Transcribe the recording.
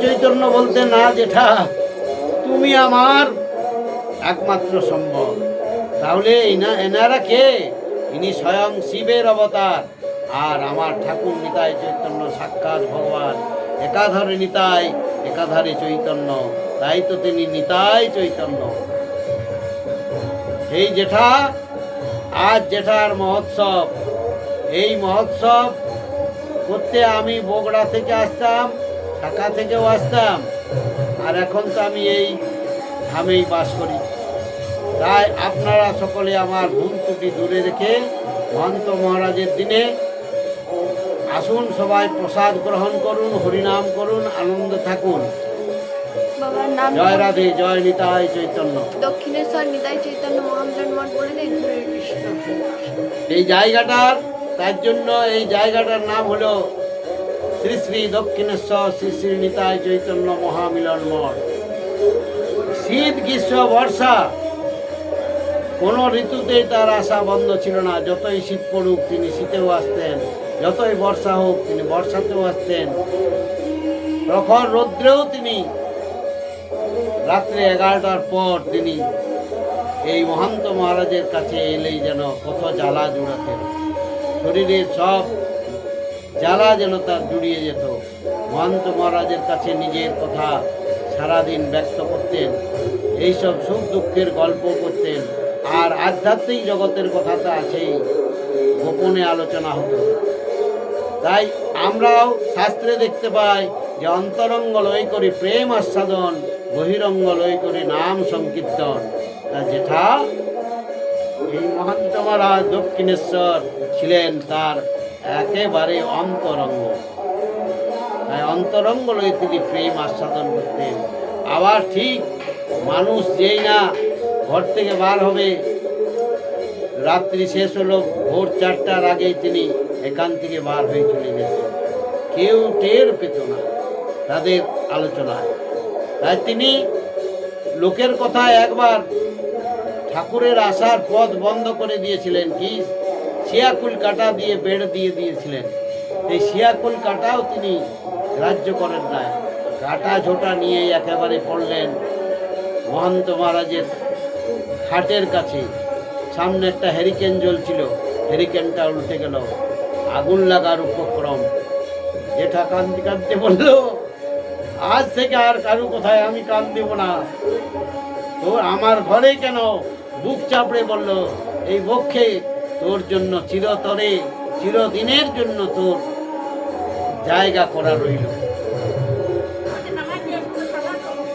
চৈতন্য বলতে, না জেঠা, তুমি আমার একমাত্র সম্ভব। তাহলে এনারা কে? ইনি স্বয়ং শিবের অবতার, আর আমার ঠাকুর নিতাই চৈতন্য সাক্ষাৎ ভগবান। একাধারে নিতাই, একাধারে চৈতন্য, তাই তো তিনি নিতাই চৈতন্য। এই জেঠা, আজ জেঠার মহোৎসব। এই মহোৎসব করতে আমি বগুড়া থেকে আসতাম, ঢাকা থেকেও আসতাম, আর এখন তো আমি এই ধামেই বাস করি। তাই আপনারা সকলে আমার ভুল ত্রুটি দূরে রেখে মহন্ত মহারাজের দিনে আসুন, সবাই প্রসাদ গ্রহণ করুন, হরিনাম করুন, আনন্দ থাকুন। বাবার নাম জয় রাধে, জয় নিতাই চৈতন্য। দক্ষিণেশ্বর নিতাই চৈতন্য মহাজন মঠ বলে দেন। হরে কৃষ্ণ। এই জায়গাটার, তার জন্য এই জায়গাটার নাম হলো শ্রী শ্রী দক্ষিণেশ্বর শ্রী শ্রী নিতাই চৈতন্য মহামিলন মঠ। শীত, গ্রীষ্ম, বর্ষা কোনো ঋতুতেই তার আসা বন্ধ ছিল না। যতই শীত পড়ুক তিনি শীতেও আসতেন, যতই বর্ষা হোক তিনি বর্ষাতেও আসতেন, প্রখর রৌদ্রেও তিনি, রাত্রে 11টার পর তিনি এই মহান্ত মহারাজের কাছে এলেই যেন কত জ্বালা জুড়াতেন, শরীরের সব জ্বালা যেন তার জুড়িয়ে যেত। মহান্ত মহারাজের কাছে নিজের কথা সারাদিন ব্যক্ত করতেন, এইসব সুখ দুঃখের গল্প করতেন, আর আধ্যাত্মিক জগতের কথা তো আছেই, গোপনে আলোচনা হতো। তাই আমরাও শাস্ত্রে দেখতে পাই যে অন্তরঙ্গ লয় করি প্রেম আস্বাদন, বহিরঙ্গ লয় করি নাম সংকীর্তন। তা জেঠা, এই মহান্ত মহারাজ দক্ষিণেশ্বর ছিলেন তার একেবারে অন্তরঙ্গ। তাই অন্তরঙ্গ লয় তিনি প্রেম আস্বাদন করতেন। আবার ঠিক মানুষ যেই না ঘর থেকে বার হবে, রাত্রি শেষ হলো, ভোর 4টার আগেই তিনি এখান থেকে বার হয়ে চলে যেতেন, কেউ টের পেত না তাদের আলোচনায়। তাই তিনি লোকের কথায় একবার ঠাকুরের আসার পথ বন্ধ করে দিয়েছিলেন। কি? শিয়াকুল কাটা দিয়ে বেড় দিয়ে দিয়েছিলেন। এই শিয়াকুল কাটাও তিনি গ্রাহ্য করেন নাই, কাটা ঝোটা নিয়ে একেবারে পড়লেন মহন্ত মহারাজের খাটের কাছে। সামনে একটা হ্যারিকেন জ্বলছিল, হ্যারিকেনটা উল্টে গেল, আগুন লাগার উপক্রম। জেঠা কাঁদতে কাঁদতে বলল, আজ থেকে আর কারু কোথায় আমি কান দেব না, তোর আমার ঘরে কেন? বুক চাপড়ে বলল, এই বক্ষে তোর জন্য চিরতরে, চিরদিনের জন্য তোর জায়গা করা রইল।